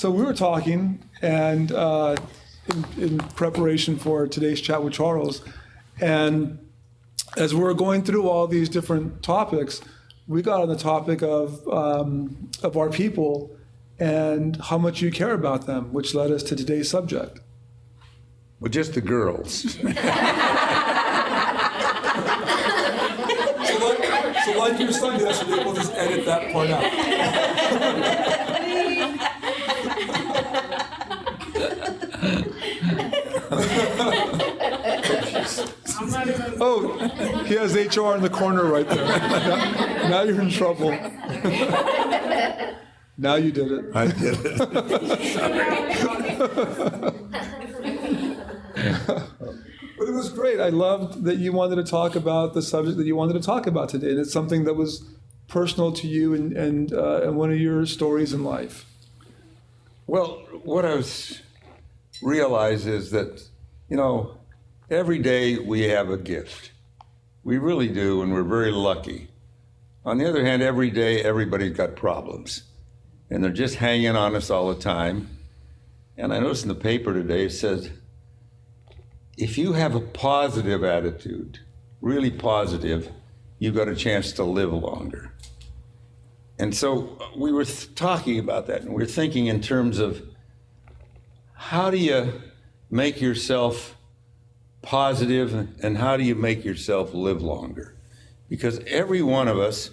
So we were talking, and in preparation for today's chat with Charles, and as we're going through all these different topics, we got on the topic of our people and how much you care about them, which led us to today's subject. Well, just the girls. So like your son yesterday, we'll just edit that part out. Oh, he has HR in the corner right there. Now you're in trouble. Now you did it. I did it. But it was great. I loved that you wanted to talk about the subject that you wanted to talk about today. And it's something that was personal to you and one of your stories in life. Well, what I realized is that, every day we have a gift. We really do, and we're very lucky. On the other hand, every day everybody's got problems, and they're just hanging on us all the time. And I noticed in the paper today, it says, if you have a positive attitude, really positive, you've got a chance to live longer. And so we were talking about that, and we were thinking in terms of how do you make yourself positive and how do you make yourself live longer? Because every one of us,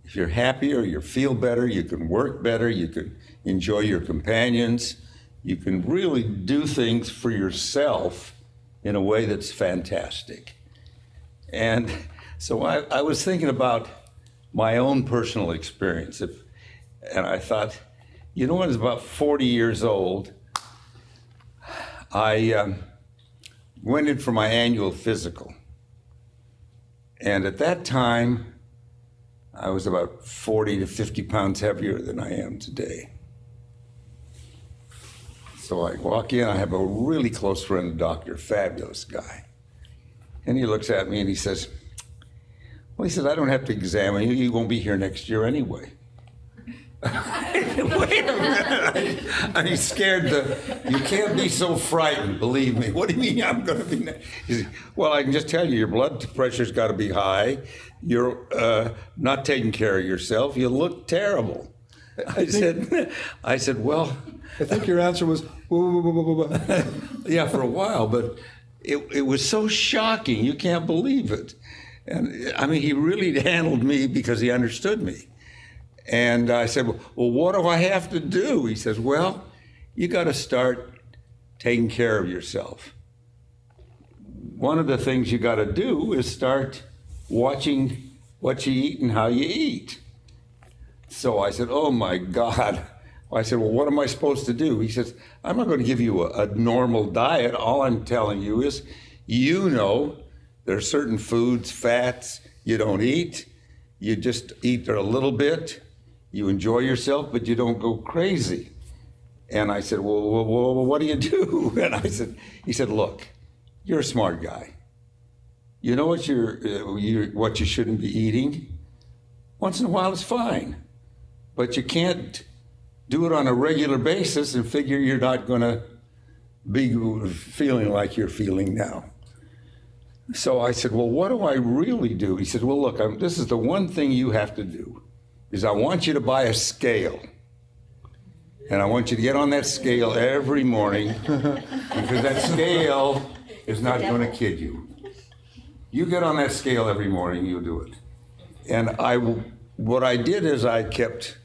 if you're happier, you feel better, you can work better, you can enjoy your companions, you can really do things for yourself in a way that's fantastic. And so I was thinking about my own personal experience. And I thought, when I was about 40 years old, I went in for my annual physical. And at that time, I was about 40 to 50 pounds heavier than I am today. So I walk in, I have a really close friend, a doctor, fabulous guy. And he looks at me and he says, I don't have to examine you. You won't be here next year anyway. Wait a minute. I'm scared. You can't be so frightened, believe me. What do you mean I'm going to be next? He said, well, I can just tell you, your blood pressure's got to be high. You're not taking care of yourself. You look terrible. I said, well. I think your answer was, whoa, whoa, whoa, whoa, whoa. Yeah, for a while, but it was so shocking. You can't believe it. And I mean, he really handled me because he understood me. And I said, well, what do I have to do? He says, well, you got to start taking care of yourself. One of the things you got to do is start watching what you eat and how you eat. So I said, oh my God. I said, well, what am I supposed to do? He says, I'm not going to give you a normal diet. All I'm telling you is, there are certain foods, fats you don't eat. You just eat a little bit. You enjoy yourself, but you don't go crazy. And I said, well, what do you do? And he said, look, you're a smart guy. You know what what you shouldn't be eating? Once in a while it's fine, but you can't do it on a regular basis and figure you're not going to be feeling like you're feeling now. So I said, well, what do I really do? He said, well, look, this is the one thing you have to do, is I want you to buy a scale. And I want you to get on that scale every morning, because that scale is not going to kid you. You get on that scale every morning, you do it. And what I did is I kept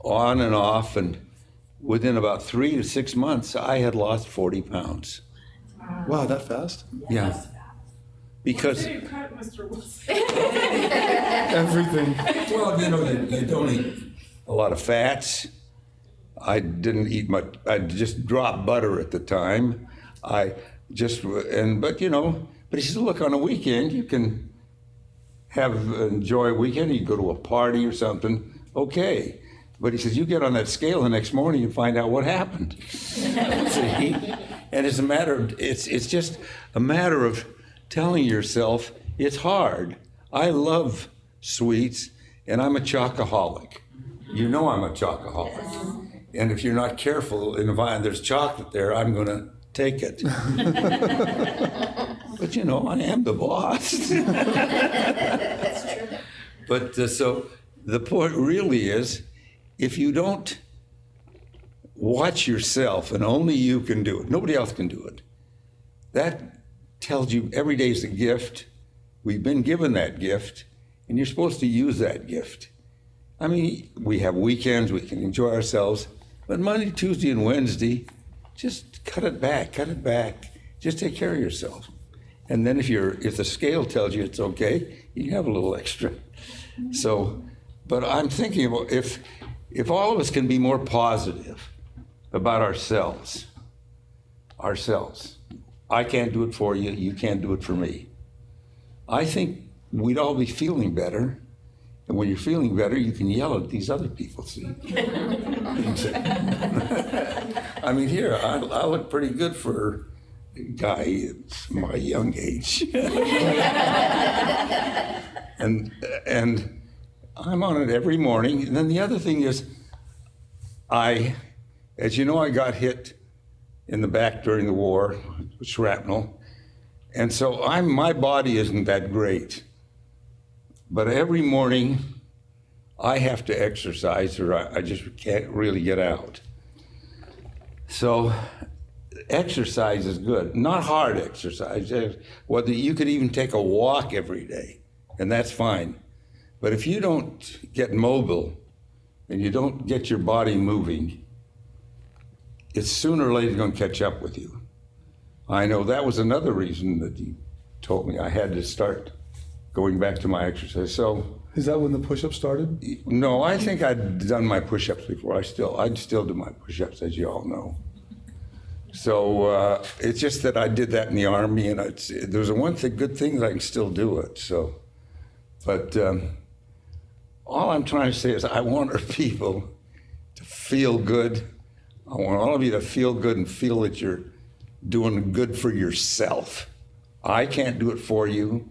on and off, and within about 3 to 6 months, I had lost 40 pounds. Wow, that fast? Yeah. Because everything. Well, you don't eat a lot of fats. I didn't eat much. I just dropped butter at the time. But he said, look, on a weekend you can enjoy a weekend. You go to a party or something. Okay. But he says, you get on that scale the next morning and find out what happened. See? And it's just a matter of telling yourself it's hard. I love sweets, and I'm a chocoholic. I'm a chocoholic. And if you're not careful, and if there's chocolate there, I'm going to take it. But you know, I am the boss. That's true. But so the point really is, if you don't watch yourself, and only you can do it, nobody else can do it. That tells you every day is a gift. We've been given that gift, and you're supposed to use that gift. I mean, we have weekends, we can enjoy ourselves, but Monday, Tuesday, and Wednesday, just cut it back. Just take care of yourself. And then if the scale tells you it's okay, you can have a little extra. So, but I'm thinking about if all of us can be more positive about ourselves. I can't do it for you, you can't do it for me. I think we'd all be feeling better. And when you're feeling better, you can yell at these other people, see? I mean, here, I look pretty good for a guy at my young age. and I'm on it every morning. And then the other thing is, as you know, I got hit in the back during the war with shrapnel. And so my body isn't that great. But every morning I have to exercise or I just can't really get out. So exercise is good, not hard exercise. Whether you could even take a walk every day, and that's fine. But if you don't get mobile and you don't get your body moving, it's sooner or later going to catch up with you. I know that was another reason that you told me I had to start going back to my exercise. So, Is that when the push-ups started? no, I think I'd done my push-ups before. I'd still do my push-ups, as you all know. So it's just that I did that in the Army, and there's good thing that I can still do it. So, but all I'm trying to say is I want our people to feel good. I want all of you to feel good and feel that you're doing good for yourself. I can't do it for you.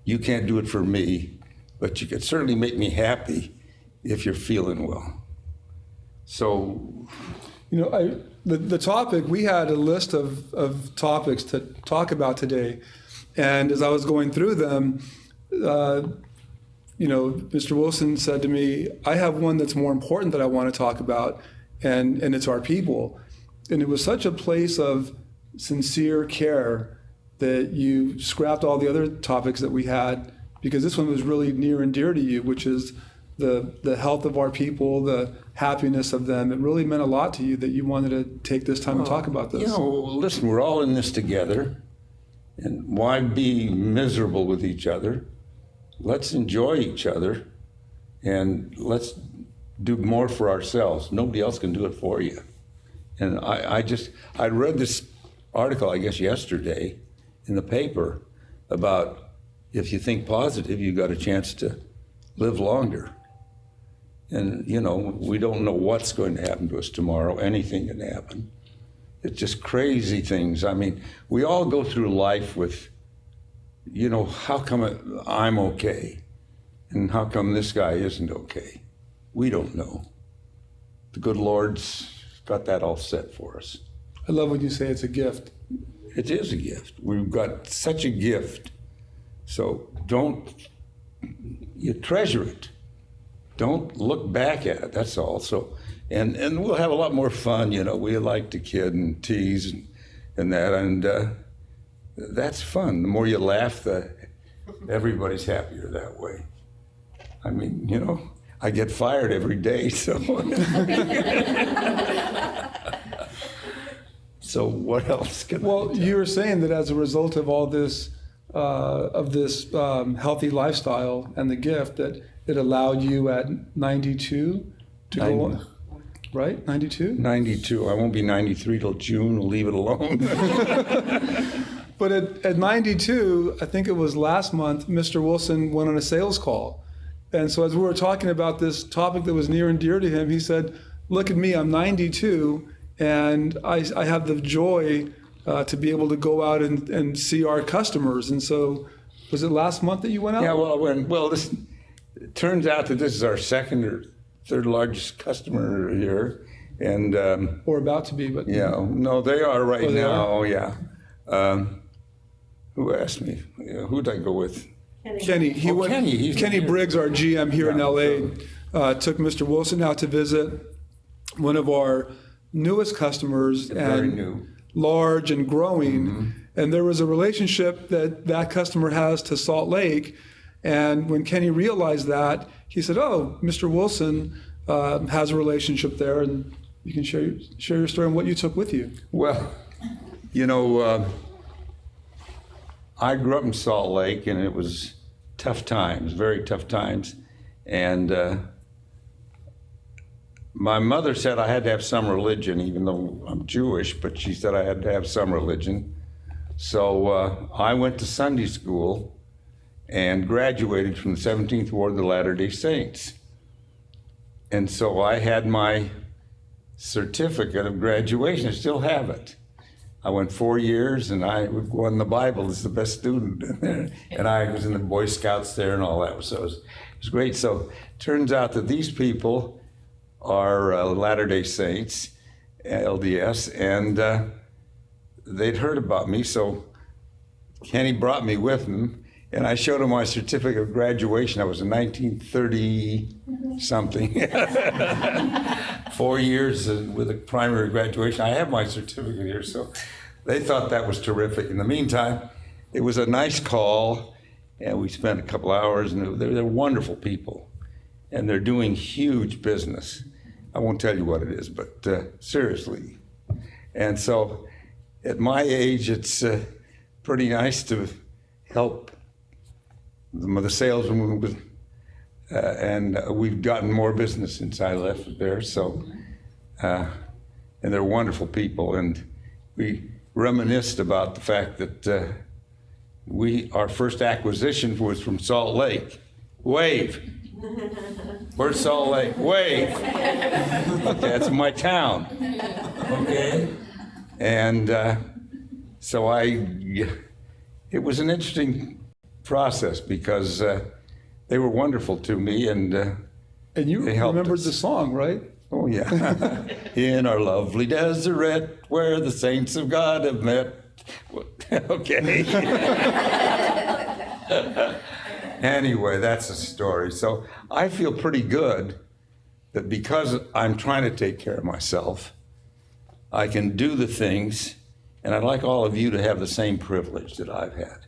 You can't do it for me, but you can certainly make me happy if you're feeling well. So, You know, the topic, we had a list of topics to talk about today. And as I was going through them, Mr. Wilson said to me, I have one that's more important that I want to talk about, and it's our people. And it was such a place of sincere care that you scrapped all the other topics that we had, because this one was really near and dear to you, which is the health of our people, the happiness of them. It really meant a lot to you that you wanted to take this time and talk about this. You know, listen, we're all in this together, and why be miserable with each other? Let's enjoy each other, and let's do more for ourselves. Nobody else can do it for you. And I read this article, I guess yesterday, in the paper about if you think positive, you got a chance to live longer. And, you know, we don't know what's going to happen to us tomorrow. Anything can happen. It's just crazy things. I mean, we all go through life with, you know, how come I'm okay? And how come this guy isn't okay? We don't know. The good Lord's got that all set for us. I love when you say it's a gift. It is a gift. We've got such a gift. So you treasure it. Don't look back at it, that's all. So, and we'll have a lot more fun, you know. We like to kid and tease and that, and that's fun. The more you laugh, everybody's happier that way. I mean, you know, I get fired every day, so. So what else can I Well, you were saying that as a result of all this, healthy lifestyle and the gift, that it allowed you at 92 to go on, right? 92? 92. I won't be 93 till June. We'll leave it alone. But at 92, I think it was last month, Mr. Wilson went on a sales call. And so as we were talking about this topic that was near and dear to him, he said, look at me, I'm 92, and I have the joy to be able to go out and see our customers. And so, was it last month that you went out? Yeah, it turns out that this is our second or third largest customer here, And or about to be, but yeah, no, they are right Oh, they now. are? Oh, yeah. Who asked me? Who'd I go with? Kenny, Kenny, he's Kenny here. Briggs, our GM here in Yeah, LA, took Mr. Wilson out to visit one of our newest customers Very and new. large and growing. Mm-hmm. And there was a relationship that that customer has to Salt Lake. And when Kenny realized that, he said, "Oh, Mr. Wilson has a relationship there, and you can share your story and what you took with you." Well, you know, I grew up in Salt Lake, and it was tough times, very tough times. And my mother said I had to have some religion, even though I'm Jewish, but she said I had to have some religion. So I went to Sunday school and graduated from the 17th Ward of the Latter-day Saints. And so I had my certificate of graduation. I still have it. I went 4 years, and I won the Bible as the best student in there. And I was in the Boy Scouts there and all that. So it was great. So it turns out that these people are Latter-day Saints, LDS, and they'd heard about me. So Kenny brought me with him, and I showed him my certificate of graduation. I was in 1930-something. 4 years with a primary graduation. I have my certificate here, so they thought that was terrific. In the meantime, it was a nice call, and we spent a couple hours, and they're wonderful people, and they're doing huge business. I won't tell you what it is, but seriously. And so at my age, it's pretty nice to help the salesman with, and we've gotten more business since I left there. So, and they're wonderful people, and we reminisced about the fact that our first acquisition was from Salt Lake. Wave. Where's Salt Lake? Wave. Okay, that's my town. Okay. And so it was an interesting process because they were wonderful to me, and And you they helped remembered us. the song, right? Oh, yeah. In our lovely Deseret, where the saints of God have met. Okay. Anyway, that's a story. So I feel pretty good that because I'm trying to take care of myself, I can do the things, and I'd like all of you to have the same privilege that I've had.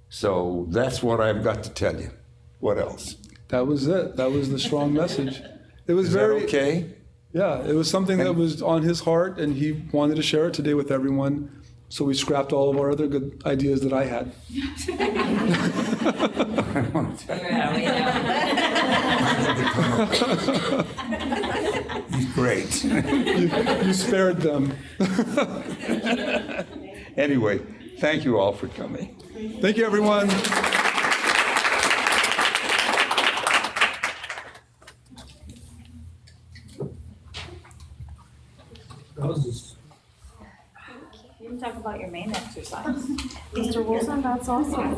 So that's what I've got to tell you. What else? That was it. That was the strong message. It was Is that very okay? Yeah, it was something that was on his heart, and he wanted to share it today with everyone. So we scrapped all of our other good ideas that I had. He's great. You spared them. Anyway, thank you all for coming. Thank you, everyone. You can talk about your main exercise. Mr. Wilson, that's awesome.